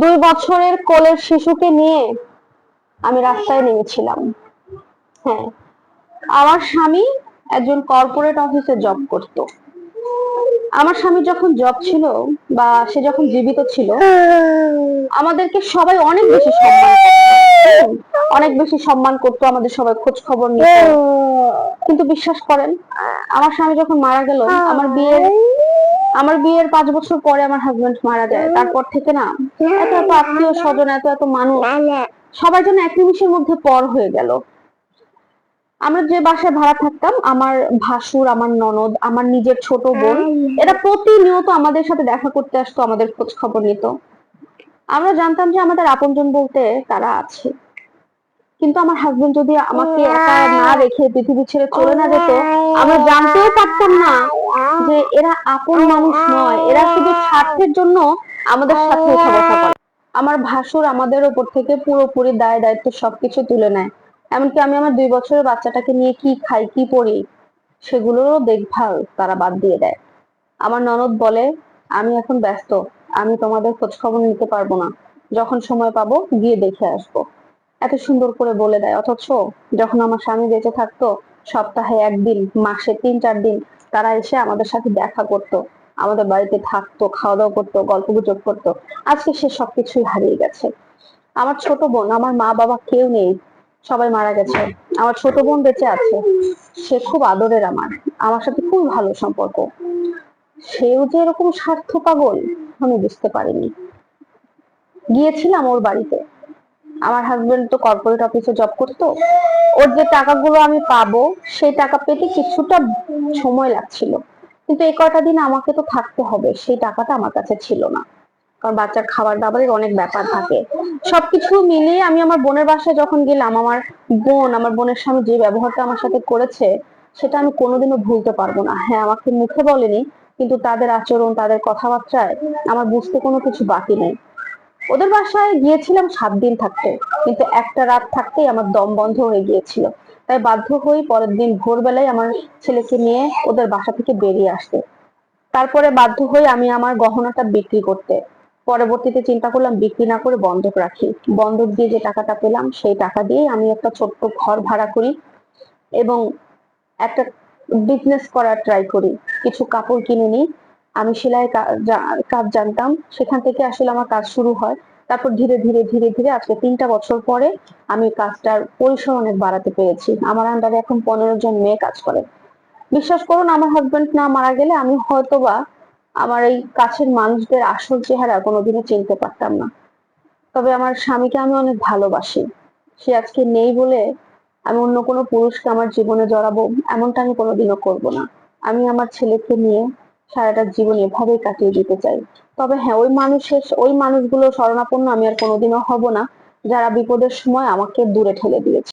2 বছরের কোলের শিশুকে নিয়ে আমি রাস্তায় নেমেছিলাম। হ্যাঁ, আমার স্বামী একজন কর্পোরেট অফিসে জব করত। আমার স্বামী যখন জব ছিল বা সে যখন জীবিত ছিল, আমাদেরকে সবাই অনেক বেশি সম্মান করত। অনেক বেশি সম্মান করতো, আমাদের সবাই খোঁজ খবর নিত। কিন্তু বিশ্বাস করেন, আমার স্বামী যখন মারা গেল, আমার বিয়ের 5 বছর পরে আমার হাজবেন্ড মারা যায়। তারপর থেকে না এত এত আত্মীয় স্বজন, এত এত মানুষ, সবাই যেন এক নিমিষের মধ্যে পর হয়ে গেল। আমরা যে বাসায় ভাড়া থাকতাম, আমার ভাসুর, আমার ননদ, আমার নিজের ছোট বোন, এরা প্রতিনিয়ত আমাদের সাথে দেখা করতে আসতো, আমাদের খোঁজ খবর নিত। আমরা জানতাম যে আমাদের আপনজন বলতে তারা আছে। কিন্তু আমার হাজবেন্ড যদি আমাকে একা না রেখে পৃথিবী ছেড়ে চলে না যেত, আমরা জানতেও পারতাম না যে এরা আপন মানুষ নয়, এরা শুধু স্বার্থের জন্য আমাদের সাথে উঠা বসা করে। আমার ভাসুর আমাদের উপর থেকে পুরোপুরি দায় দায়িত্ব সবকিছু তুলে নেয়। এমনকি আমি আমার 2 বছরের বাচ্চাটাকে নিয়ে কি খাই, কি পরি, সেগুলোরও দেখভাল তারা বাদ দিয়ে দেয়। আমার ননদ বলে, আমি এখন ব্যস্ত, আমি তোমাদের খোঁজ খবর নিতে পারবো না, যখন সময় পাবো গিয়ে দেখে আসবো। এত সুন্দর করে বলে দেয়। অথচ যখন আমার স্বামী বেঁচে থাকতো, সপ্তাহে একদিন, মাসে 3-4 দিন তারা এসে আমাদের সাথে দেখা করতো, আমাদের বাড়িতে থাকতো, খাওয়া দাওয়া করতো, গল্প গুজব করতো। আজকে সে সবকিছুই হারিয়ে গেছে। আমার ছোট বোন, আমার মা বাবা কেউ নেই, সবাই মারা গেছে। আমার ছোট বোন বেঁচে আছে, সে খুব আদরের, আমার সাথে খুব ভালো সম্পর্ক। সেও যে এরকম স্বার্থ পাগল আমি বুঝতে পারিনি। গিয়েছিলাম ওর বাড়িতে। আমার হাজবেন্ড তো কর্পোরেট অফিসে জব করতো। ওর যে টাকাগুলো আমি পাবো, সেই টাকা পেতে কিছুটা সময় লাগছিল। কিন্তু এই কয়টা দিন আমাকে তো থাকতে হবে, সেই টাকাটা আমার কাছে ছিল না। কারণ বাচ্চার খাবার দাবারের অনেক ব্যাপার থাকে। সবকিছু মিলিয়ে আমি আমার বোনের বাসায় যখন গেলাম, আমার বোনের স্বামী যে ব্যবহারটা আমার সাথে করেছে, সেটা আমি কোনোদিনও ভুলতে পারবো না। হ্যাঁ, আমাকে মুখে বলেনি, কিন্তু তাদের আচরণ, তাদের কথাবার্তায় আমার বুঝতে কোনো কিছু বাকি নেই। ওদের বাসায় গিয়েছিলাম 7 দিন থাকতে, কিন্তু একটা রাত থাকতেই আমার দম বন্ধ হয়ে গিয়েছিল। তাই বাধ্য হয়ে পরের দিন ভোরবেলায় আমার ছেলেকে নিয়ে ওদের বাসা থেকে বেরিয়ে আসতে। তারপরে বাধ্য হয়ে আমি আমার গহনাটা বিক্রি করতে। পরবর্তীতে চিন্তা করলাম বিক্রি না করে বন্ধক রাখি। বন্ধক দিয়ে যে টাকাটা পেলাম, সেই টাকা দিয়ে আমি একটা ছোট্ট ঘর ভাড়া করি এবং একটা বিজনেস করার ট্রাই করি। কিছু কাপড় কিনে নিই। আমি সেলাই কাজ জানতাম, সেখান থেকে আসলে আমার কাজ শুরু হয়। তারপর ধীরে ধীরে ধীরে ধীরে আজকে 3টা বছর পরে আমি কাজটার পরিসর অনেক বাড়াতে পেরেছি। আমার আন্ডারে এখন 15 জন মেয়ে কাজ করে। বিশ্বাস করুন, আমার হাজবেন্ড না মারা গেলে আমি হয়তোবা আমার এই কাছের মানুষদের আসল চেহারা কোনোদিনও চিনতে পারতাম না। তবে আমার স্বামীকে আমি অনেক ভালোবাসি। সে আজকে নেই বলে আমি অন্য কোনো পুরুষকে আমার জীবনে জড়াবো, এমনটা আমি কোনোদিনও করবো না। আমি আমার ছেলেকে নিয়ে সারাটা জীবন এভাবেই কাটিয়ে দিতে চাই। তবে হ্যাঁ, ওই মানুষগুলোর শরণাপন্ন আমি আর কোনোদিনও হব না, যারা বিপদের সময় আমাকে দূরে ঠেলে দিয়েছে।